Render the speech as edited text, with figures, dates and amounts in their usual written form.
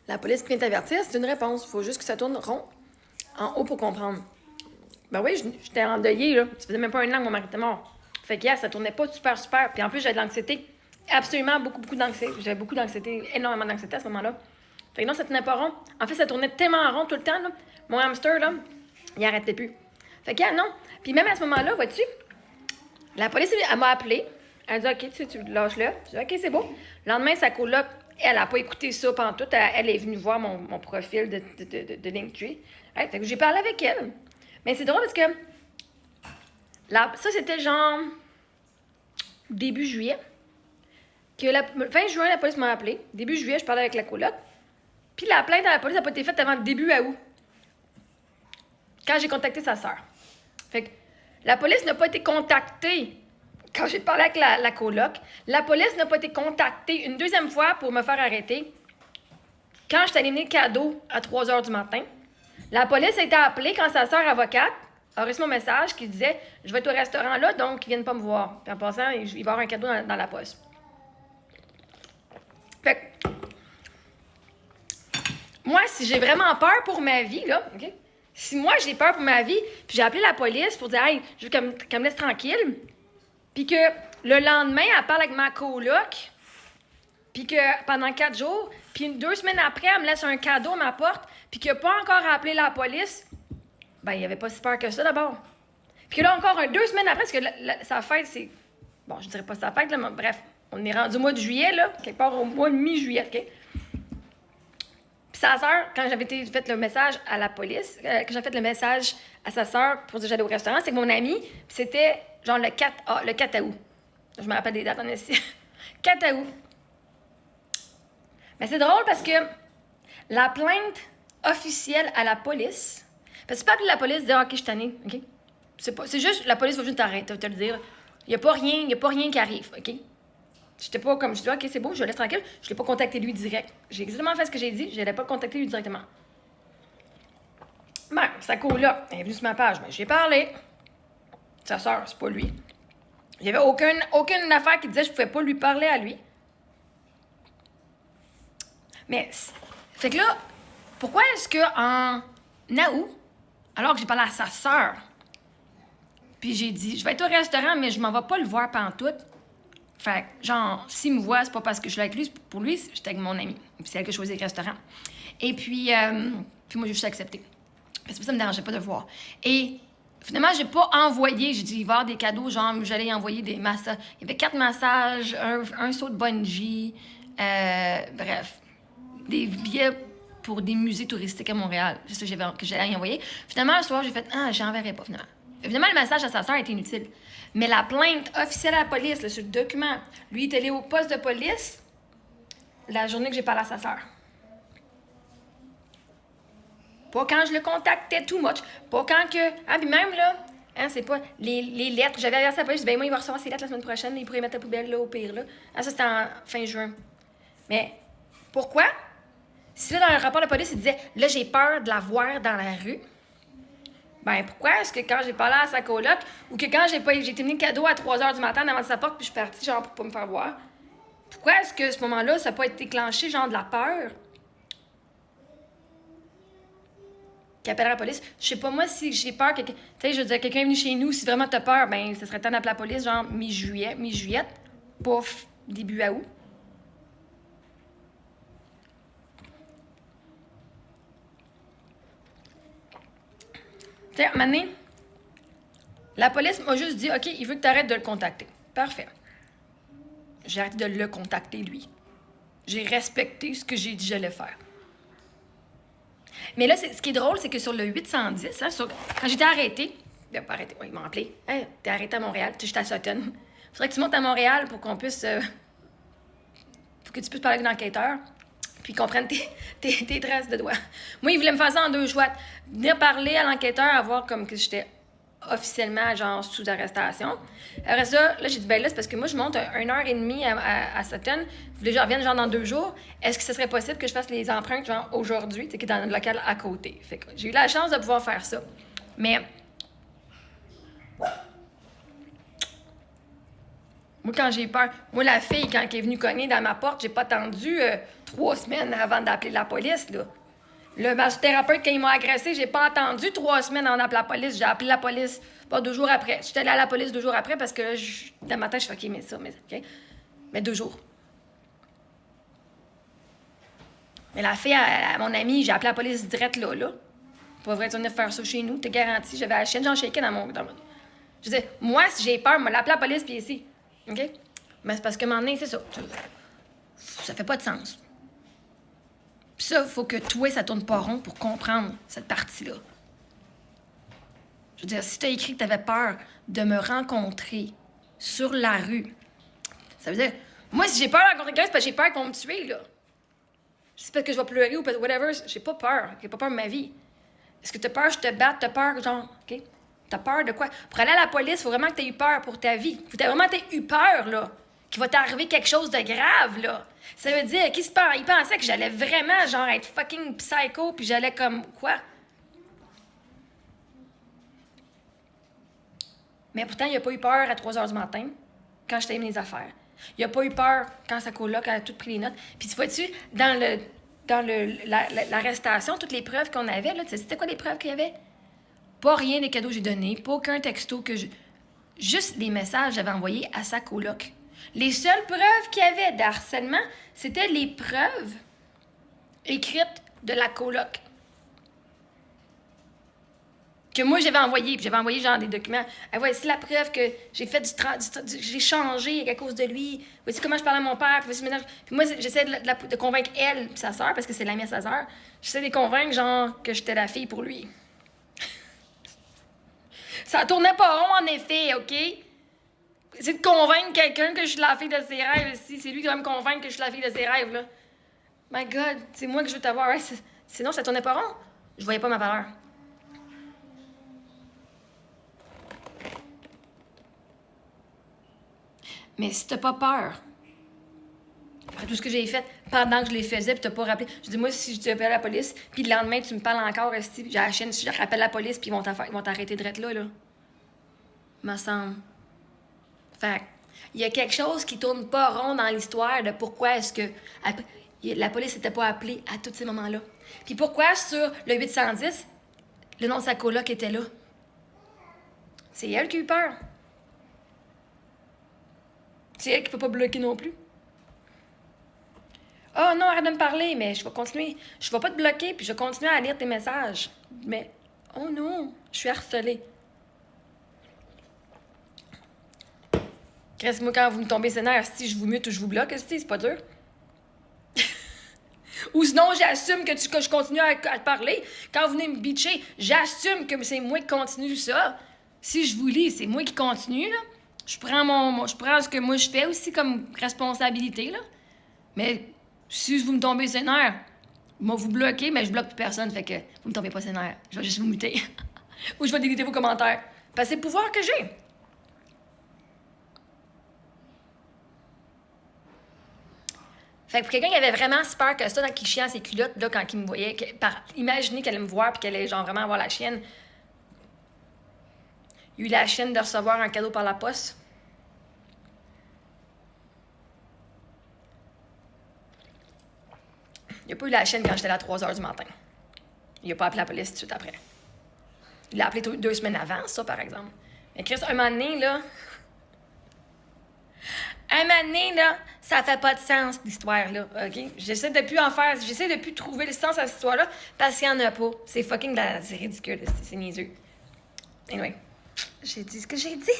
La police vient t'avertir, c'est une réponse. Il faut juste que ça tourne rond en haut pour comprendre. Ben oui, j'étais endeuillée, là. Ça faisait même pas un an que mon mari était mort. Fait que hier, ça tournait pas super. Puis en plus, j'avais de l'anxiété. Absolument beaucoup d'anxiété. J'avais beaucoup d'anxiété, énormément d'anxiété à ce moment-là. Fait que non, ça tournait pas rond. En fait, ça tournait tellement rond tout le temps, là. Mon hamster, là, il arrêtait plus. Fait que non. Puis même à ce moment-là, vois-tu, la police, elle m'a appelé. Elle a dit, OK, tu lâches-le. J'ai dit, OK, c'est beau. Le lendemain, sa coloc, elle a pas écouté ça pantoute. Elle est venue voir mon profil de Linktree. Fait que j'ai parlé avec elle. Mais c'est drôle parce que ça, c'était genre début juillet. Fin juin, la police m'a appelé. Début juillet, je parlais avec la coloc. Puis la plainte à la police n'a pas été faite avant début août. Quand j'ai contacté sa sœur. Fait que la police n'a pas été contactée quand j'ai parlé avec la coloc. La police n'a pas été contactée une deuxième fois pour me faire arrêter. Quand je suis allée mener le cadeau à 3 h du matin, la police a été appelée quand sa sœur avocate a reçu mon message qui disait « Je vais être au restaurant là, donc ils viennent pas me voir. » Puis en passant, il va y avoir un cadeau dans la poste. Fait que, moi, si j'ai vraiment peur pour ma vie, là, OK? Si moi, j'ai peur pour ma vie, puis j'ai appelé la police pour dire « Hey, je veux qu'elle me laisse tranquille. » Puis que le lendemain, elle parle avec ma coloc, puis que pendant 4 jours, puis 2 semaines après, elle me laisse un cadeau à ma porte, puis qu'elle n'a pas encore appelé la police, ben, il n'y avait pas si peur que ça d'abord. Puis que là, encore 2 semaines après, parce que sa fête, c'est. Bon, je dirais pas sa fête, là, mais bref, on est rendu au mois de juillet, là, quelque part au mois de mi-juillet, OK? Puis sa sœur, quand j'avais fait le message à la police, quand j'ai fait le message à sa sœur pour dire que j'allais au restaurant, c'est que mon ami, c'était genre le 4 août. Je me rappelle des dates en ici. 4 août. Mais c'est drôle parce que la plainte officielle à la police, parce que tu peux appeler la police et dire « OK, je suis tannée, OK? » C'est juste, la police va juste t'arrêter, te le dire. Il n'y a pas rien qui arrive, OK? J'étais pas comme, je dis « OK, c'est beau, je le laisse tranquille. » Je ne l'ai pas contacté lui direct. J'ai exactement fait ce que j'ai dit, je n'allais pas contacter lui directement. Ben, sa coloc, elle est venue sur ma page, ben, j'ai parlé. Sa sœur, c'est pas lui. Il n'y avait aucune affaire qui disait que je ne pouvais pas lui parler à lui. Mais, fait que là, pourquoi est-ce qu'en août, alors que j'ai parlé à sa sœur, puis j'ai dit, je vais être au restaurant, mais je m'en vais pas le voir pantoute. Fait que, genre, s'il me voit, c'est pas parce que je suis avec lui, pour lui, j'étais avec mon ami. Puis c'est elle qui a choisi le restaurant. Et puis moi, j'ai juste accepté. Parce que ça me dérangeait pas de le voir. Et finalement, j'ai pas envoyé, j'ai dit, il va y avoir des cadeaux, genre, j'allais envoyer des massages. Il y avait 4 massages, un saut de bungee, bref, des billets pour des musées touristiques à Montréal. C'est ça que j'allais y envoyer. Finalement, le soir, j'ai fait, j'enverrai pas, finalement. Évidemment, le message à sa sœur était inutile. Mais la plainte officielle à la police, là, sur le document, lui, il est allé au poste de police la journée que j'ai parlé à sa sœur. Pas quand je le contactais too much. Pas quand que... Ah, puis même, là, c'est pas... Les lettres, j'avais regardé sa police, moi, il va recevoir ses lettres la semaine prochaine, il pourrait les mettre à la poubelle, là, au pire, là. Ça, c'était en fin juin. Mais pourquoi? Si là, dans le rapport de police, il disait, là, j'ai peur de la voir dans la rue, ben pourquoi est-ce que quand j'ai parlé à sa coloc, ou que quand j'ai été mis le cadeau à 3 h du matin devant sa porte, puis je suis partie, genre, pour pas me faire voir, pourquoi est-ce que à ce moment-là, ça n'a pas été déclenché, genre, de la peur? Qui appellera la police. Je sais pas, moi, si j'ai peur, tu sais, je veux dire, quelqu'un est venu chez nous, si vraiment t'as peur, ben, ce serait temps d'appeler la police, genre, mi-juillet, pouf, début août. Tu sais, à un moment donné, la police m'a juste dit, OK, il veut que tu arrêtes de le contacter. Parfait. J'ai arrêté de le contacter, lui. J'ai respecté ce que j'ai dit que j'allais faire. Mais là, ce qui est drôle, c'est que sur le 810, quand j'étais arrêtée, pas arrêtée, ils m'ont appelé. Hey, t'es arrêtée à Montréal, tu sais, j'étais à Sutton. Faudrait que tu montes à Montréal pour qu'on puisse. Pour que tu puisses parler avec l'enquêteur, puis qu'on prenne tes traces de doigts. Moi, il voulait me faire ça en 2 chouettes. Venir parler à l'enquêteur, à voir comme que j'étais officiellement, genre, sous arrestation. Après ça, là, j'ai dit, ben là, c'est parce que moi, je monte 1h30 à Sutton. Vous voulez que je revienne, genre, dans 2 jours. Est-ce que ce serait possible que je fasse les empreintes, genre, aujourd'hui, tu sais, qui est dans le local à côté? Fait que j'ai eu la chance de pouvoir faire ça. Mais moi, quand j'ai peur... Moi, la fille, quand elle est venue cogner dans ma porte, j'ai pas attendu 3 semaines avant d'appeler la police, là. Le massothérapeute, quand il m'a agressé, j'ai pas attendu 3 semaines avant d'appeler la police. J'ai appelé la police, pas 2 jours après. J'étais allée à la police 2 jours après parce que là, dans ma tête, je fais OK, OK. Mais 2 jours. Mais la fille, à mon amie, j'ai appelé la police direct là. Pas vrai, tu venir faire ça chez nous, t'es garanti. J'avais la chienne, j'en shakeais dans mon. Je disais, moi, si j'ai peur, je vais l'appeler la police, puis ici. OK? Mais c'est parce que, à un moment donné, c'est ça. Ça fait pas de sens. Puis ça, il faut que toi, ça tourne pas rond pour comprendre cette partie-là. Je veux dire, si t'as écrit que t'avais peur de me rencontrer sur la rue, ça veut dire, moi, si j'ai peur de rencontrer quelqu'un, c'est parce que j'ai peur qu'ils vont me tuer, là. C'est parce que je vais pleurer ou parce que whatever, j'ai pas peur. J'ai pas peur de ma vie. Est-ce que t'as peur que je te batte? T'as peur, genre, OK? T'as peur de quoi? Pour aller à la police, il faut vraiment que t'aies eu peur pour ta vie. Faut que t'aies vraiment eu peur, là. Qu'il va t'arriver quelque chose de grave, là. Ça veut dire, qu'il se pense? Il pensait que j'allais vraiment, genre, être fucking psycho, puis j'allais comme, quoi? Mais pourtant, il a pas eu peur à 3 h du matin, quand je t'ai mis les affaires. Il a pas eu peur quand sa coloc a tout pris les notes. Puis tu vois-tu, dans l'arrestation, toutes les preuves qu'on avait, là, tu sais, c'était quoi les preuves qu'il y avait? Pas rien des cadeaux que j'ai donnés, pas aucun texto que je... Juste des messages que j'avais envoyés à sa coloc. Les seules preuves qu'il y avait d'harcèlement, c'était les preuves écrites de la coloc. Que moi, j'avais envoyé. Puis j'avais envoyé genre des documents. Ah, voici la preuve que j'ai fait j'ai changé à cause de lui. Voici comment je parlais à mon père. Puis moi, j'essaie de convaincre elle et sa sœur, parce que c'est l'amie à sa sœur. J'essaie de les convaincre, genre, que j'étais la fille pour lui. Ça tournait pas rond, en effet, OK? C'est de convaincre quelqu'un que je suis la fille de ses rêves. Si c'est lui qui va me convaincre que je suis la fille de ses rêves, là. My God, c'est moi que je veux t'avoir. Ouais, sinon, ça tournait pas rond. Je voyais pas ma valeur. Mais si t'as pas peur, après tout ce que j'ai fait pendant que je les faisais, puis t'as pas rappelé. Je dis, moi, si je t'appelle à la police, puis le lendemain, tu me parles encore, j'ai la chaîne, si je rappelle la police, puis ils vont t'arrêter direct là. Me semble. Fait il y a quelque chose qui tourne pas rond dans l'histoire de pourquoi est-ce que la police n'était pas appelée à tous ces moments-là. Puis pourquoi sur le 810, le nom de sa coloc était là. C'est elle qui a eu peur. C'est elle qui peut pas bloquer non plus. Oh non, arrête de me parler, mais je vais continuer. Je vais pas te bloquer, puis je vais continuer à lire tes messages. Mais, oh non, je suis harcelée. Qu'est-ce que moi, quand vous me tombez ses nerfs, si je vous mute ou je vous bloque, c'est pas dur. Ou sinon, j'assume que je continue à te parler. Quand vous venez me bitcher, j'assume que c'est moi qui continue ça. Si je vous lis, c'est moi qui continue, là. Je prends ce que moi je fais aussi comme responsabilité, là. Mais si vous me tombez ses nerfs, moi vous bloquez, mais je bloque plus personne, fait que vous me tombez pas ses nerfs. Je vais juste vous muter. Ou je vais déliter vos commentaires. Parce que c'est le pouvoir que j'ai. Fait que pour quelqu'un qui avait vraiment si peur que ça, qui chiait à ses culottes, là, quand il me voyait, imaginez qu'elle allait me voir puis qu'elle allait genre vraiment avoir la chienne. Il y a eu la chienne de recevoir un cadeau par la poste. Il n'a pas eu la chienne quand j'étais là à 3 h du matin. Il n'a pas appelé la police tout de suite après. Il l'a appelé 2 semaines avant, ça, par exemple. Mais Chris, un moment donné, là... Un moment donné, là, ça fait pas de sens, l'histoire-là, OK? J'essaie de plus trouver le sens à cette histoire-là, parce qu'il n'y en a pas. C'est fucking c'est ridicule, c'est niaiseux. Anyway, j'ai dit ce que j'ai dit.